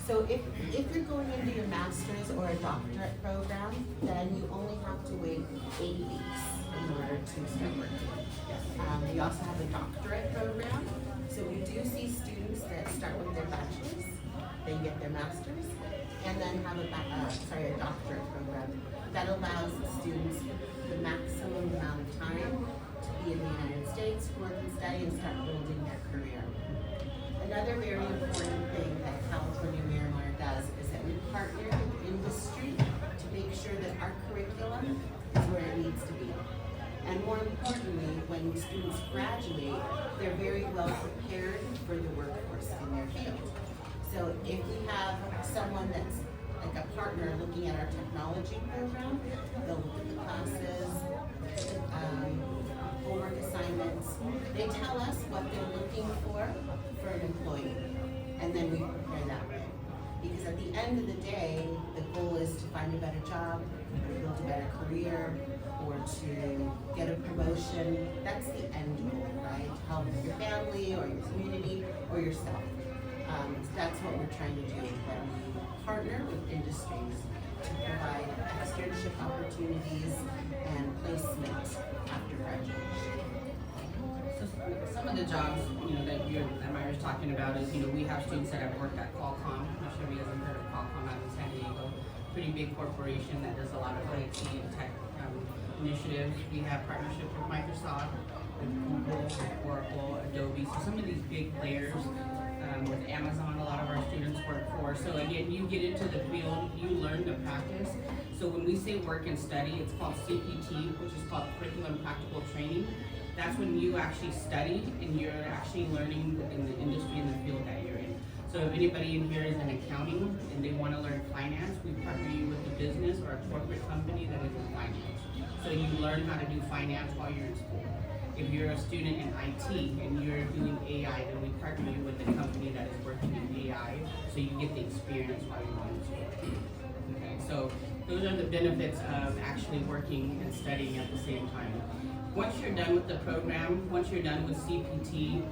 So if you're going into your master's or a doctorate program, then you only have to wait 8 weeks in order to start working. We also have a doctorate program. So we do see students that start with their bachelor's, then get their master's, and then have a doctorate program. That allows students the maximum amount of time to be in the United States, work and study, and start building their career. Another very important thing that California Miramar does is that we partner with industry to make sure that our curriculum is where it needs to be. And more importantly, when students graduate, they're very well prepared for the workforce in their field. So if we have someone that's like a partner looking at our technology program, they'll look at the classes, homework assignments. They tell us what they're looking for an employee, and then we prepare that way. Because at the end of the day, the goal is to find a better job, build a better career, or to get a promotion. That's the end goal, right? To help your family or your community or yourself. That's what we're trying to do when we partner with industries to provide externship opportunities and placement after graduation. So some of the jobs, that Myra's talking about is, we have students that have worked at Qualcomm. I'm not sure if you guys have heard of Qualcomm out in San Diego. Pretty big corporation that does a lot of IT and tech initiatives. We have partnerships with Microsoft, with Google, with Oracle, Adobe. So some of these big players, with Amazon, a lot of our students work for. So again, you get into the field, you learn to practice. So when we say work and study, it's called CPT, which is called Curriculum Practical Training. That's when you actually study and you're actually learning in the industry and the field that you're in. So if anybody in here is in accounting and they want to learn finance, we partner you with a business or a corporate company that is in finance. So you learn how to do finance while you're in school. If you're a student in IT and you're doing AI, then we partner you with a company that is working in AI, so you get the experience while you're going to school. Okay, so those are the benefits of actually working and studying at the same time. Once you're done with the program, once you're done with CPT,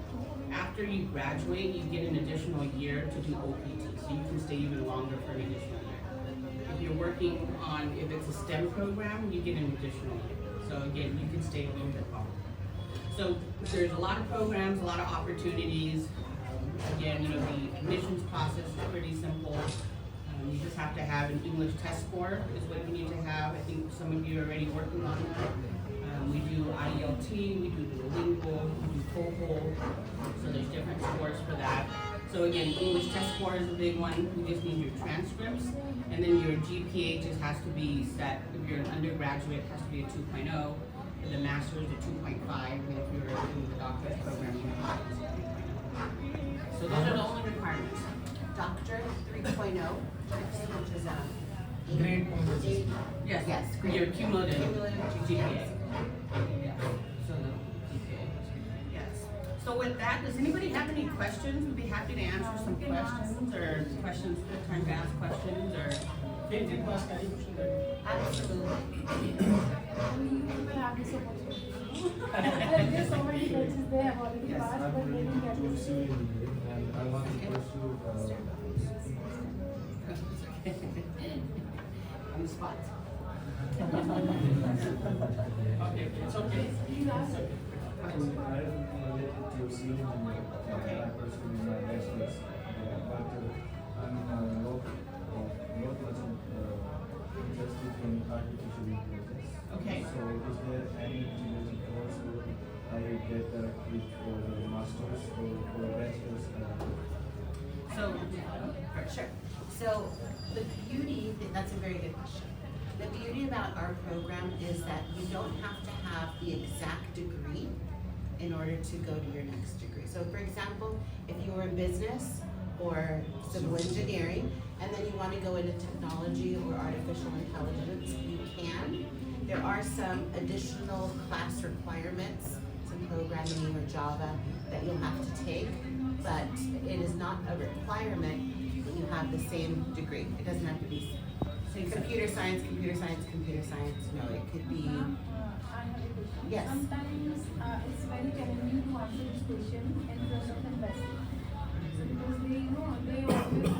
after you graduate, you get an additional year to do OPT, so you can stay even longer for an additional year. If you're working on, if it's a STEM program, you get an additional year. So again, you can stay a little bit longer. So there's a lot of programs, a lot of opportunities. Again, the admissions process is pretty simple. You just have to have an English test score is what you need to have. I think some of you are already working on that. We do IELTS, we do Duolingo, we do TOEFL. So there's different scores for that. So again, English test score is a big one. We just need your transcripts. And then your GPA just has to be set. If you're an undergraduate, it has to be a 2.0. The master's a 2.5, and if you're in the doctorate program, you have to be 3.0. So those are the only requirements. Doctor 3.0, which is Grade point. Yes, great. Your cumulative GPA. GPA. Yeah. So the GPA. Yes. So with that, does anybody have any questions? We'd be happy to answer some questions, or questions, good time to ask questions, or. Absolutely. You have this opportunity. There's so many coaches they have already passed, but they didn't get this. And I want to pursue On the spot. Okay, it's okay. Please ask. I am related to civil engineering. I pursued my bachelor's, but I'm not much interested in artificial intelligence. Okay. So is there any related course where I get with for the master's or for the bachelor's? So, Sure. So the beauty, that's a very good question. The beauty about our program is that you don't have to have the exact degree in order to go to your next degree. So for example, if you were in business or civil engineering, and then you want to go into technology or artificial intelligence, you can. There are some additional class requirements, some programming or Java that you'll have to take, but it is not a requirement that you have the same degree. It doesn't have to be computer science, computer science, computer science. No, it could be. I have a question. Yes. Sometimes it's very challenging to answer this question in front of investors. Because they always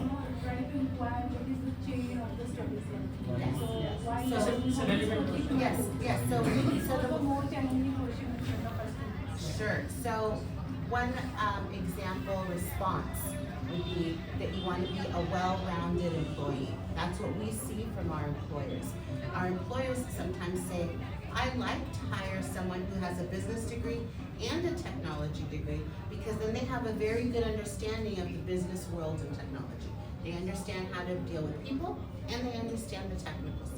It's a relevant question. Yes, yes, so What the are more challenging question in front of us? Sure. So one example response would be that you want to be a well-rounded employee. That's what we see from our employers. Our employers sometimes say, I like to hire someone who has a business degree and a technology degree because then they have a very good understanding of the business world and technology. They understand how to deal with people and they understand the technical side.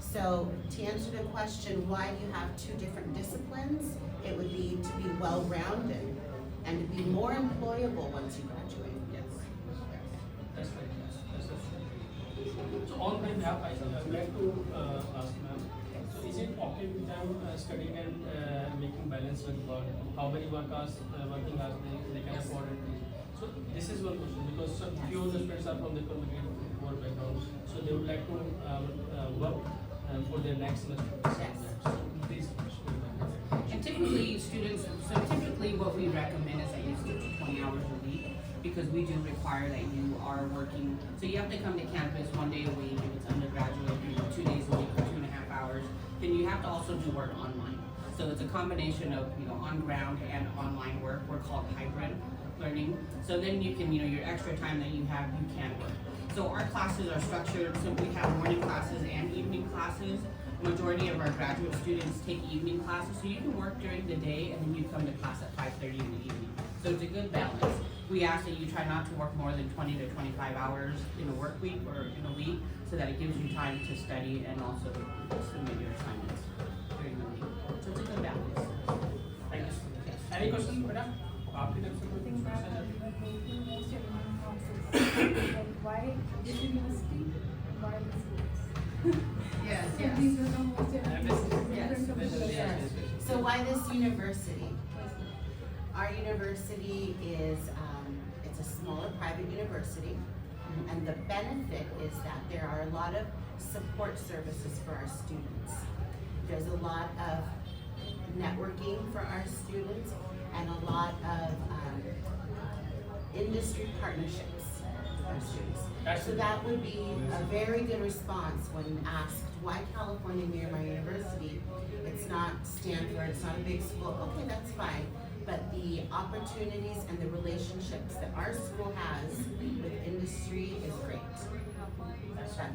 So to answer the question, why do you have two different disciplines? It would be to be well-rounded and to be more employable once you graduate. Yes. That's right, yes, that's right. So on my behalf, I would like to ask ma'am, so is it okay with them studying and making balance with work? How many working hours they can afford it? So this is one question because some few of the students are from the poor background, so they would like to work for their next semester. Yes. So please. And typically what we recommend is that you stick to 20 hours a week because we do require that you are working. So you have to come to campus 1 day a week if it's undergraduate, 2 days a week for 2.5 hours. Then you have to also do work online. So it's a combination of on ground and online work. We're called hybrid learning. So then you can your extra time that you have you can work. So our classes are structured. So we have morning classes and evening classes. Majority of our graduate students take evening classes, so you can work during the day and then you come to class at 5:30 in the evening. So it's a good balance. We ask that you try not to work more than 20 to 25 hours in a work week or in a week, so that it gives you time to study and also submit your assignments during the week. So it's a good balance. Thank you. Any questions, madam? आपकी तरफ से कोई I think that question है? we were making most challenging process. Like why this university, why this course? Yes, So these are the most challenging Yes, in front of us. yes. So why this university? Our university is, it's a smaller private university, and the benefit is that there are a lot of support services for our students. There's a lot of networking for our students and a lot of industry partnerships with our students. So that would be a very good response when asked, why California near my university? It's not Stanford, it's not a big school. Okay, that's fine. But the opportunities and the relationships that our school has with industry is great. That's why.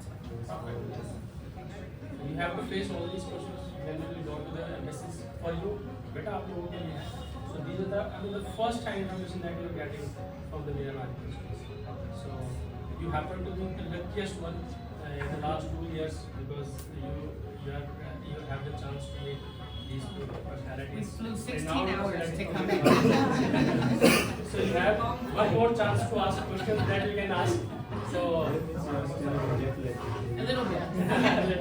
You have to face all these questions when you will go to the embassies for you. Beta आप लोगों के लिए है. So these are the first time information that you are getting from the Myanmar schools. So you happen to be the luckiest one in the last 2 years because you have the chance to meet these two We personalities. flew 16 Renowned hours to come personalities. So you have one more chance to ask questions that you can ask. So A little bit.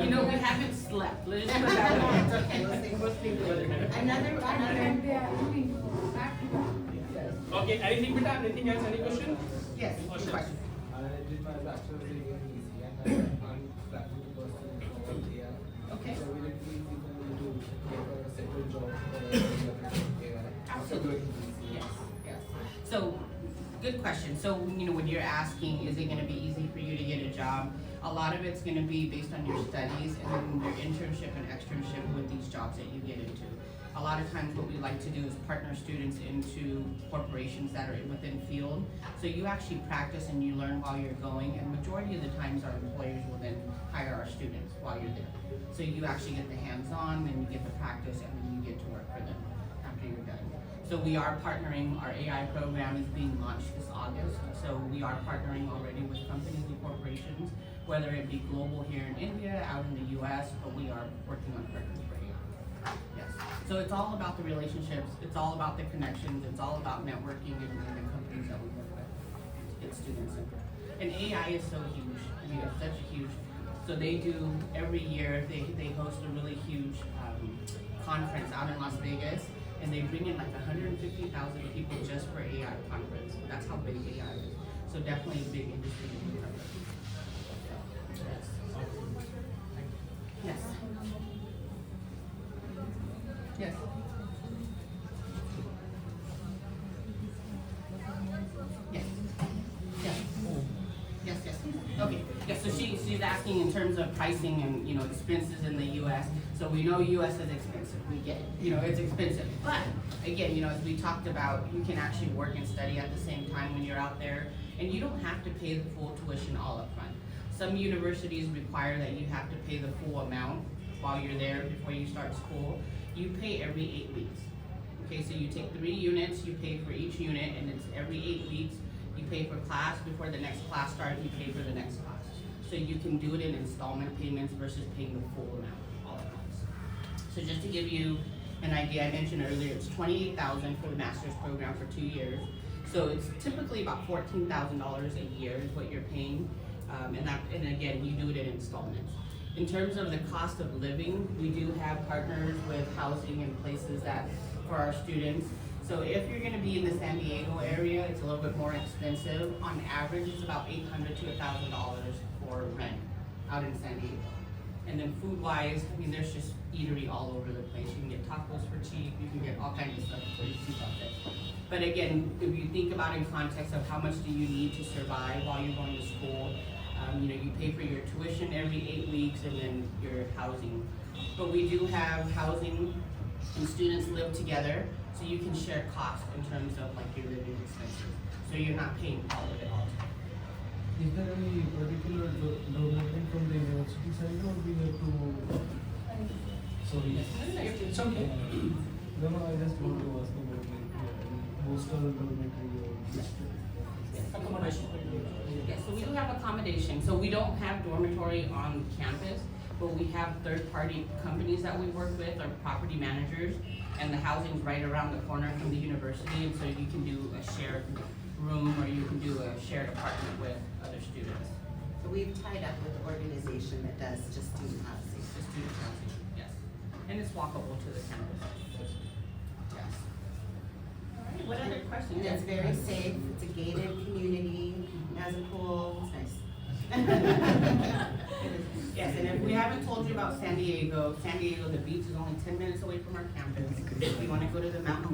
We haven't slept. Let's just put that way. It's okay, we'll think later. Another, And they are doing back to back. okay, anything beta? Anything else? Any question? yes, Or good should- question. I did my bachelor's degree in EC and I'm planning to pursue AI. Okay. So will it be easy for me to get a settled job for AI after doing EC? Yes, yes. So, good question. So, when you're asking, is it going to be easy for you to get a job? A lot of it's going to be based on your studies and then your internship and externship with these jobs that you get into. A lot of times what we like to do is partner students into corporations that are within field. So you actually practice and you learn while you're going, and majority of the times our employers will then hire our students while you're there. So you actually get the hands-on, then you get the practice, and then you get to work for them after you're done. So we are partnering, our AI program is being launched this August. So we are partnering already with companies and corporations, whether it be global here in India, out in the US, but we are working on partners for AI. Yes. So it's all about the relationships, it's all about the connections, it's all about networking and the companies that we work with to get students in. And AI is so huge. I mean, it's such a huge. So they do every year. They host a really huge conference out in Las Vegas, and they bring in like 150,000 people just for AI conference. That's how big AI is. So definitely a big industry. Yes. Yes. Yes. Yes. Yes. Yes. Okay. Yes. So she's asking asking in terms of pricing and, you know, expenses in the US. So we know US is expensive, we get it, you know, it's expensive. But again, you know, as we talked about, you can actually work and study at the same time when you're out there, and you don't have to pay the full tuition all up front. Some universities require that you have to pay the full amount while you're there before you start school. You pay every 8 weeks. Okay, so you take 3 units, you pay for each unit, and it's every 8 weeks. You pay for class before the next class starts, you pay for the next class. So you can do it in installment payments versus paying the full amount all at once. So just to give you an idea, I mentioned earlier, it's $28,000 for the master's program for 2 years. So it's typically about $14,000 a year is what you're paying. And again, you do it in installments. In terms of the cost of living, we do have partners with housing and places that for our students. So if you're gonna be in the San Diego area, it's a little bit more expensive. On average, it's about $800 to $1,000 for rent out in San Diego. And then food-wise, I mean, there's just eatery all over the place. You can get tacos for cheap, you can get all kinds of stuff for you see about it. But again, if you think about in context of how much do you need to survive while you're going to school, you know, you pay for your tuition every 8 weeks and then your housing. But we do have housing and students live together, so you can share costs in terms of like your living expenses. So you're not paying all of it all the time. Is there any particular development from the university side, or we have to? Sorry. It's okay. No, I just want to ask about like hostel dormitory or Accommodation. Yes, so we do have accommodation. So we don't have dormitory on campus, but we have third-party companies that we work with, or property managers, and the housing's right around the corner from the university, and so you can do a shared room or you can do a shared apartment with other students. So we've tied up with an organization that does just student housing. The student housing, yes. And it's walkable to the campus. Yes. All right, what other questions? And it's very safe, it's a gated community, it has a pool, it's nice. Yes, and if we haven't told you about San Diego, the beach is only 10 minutes away from our campus. If you want to go to the mountain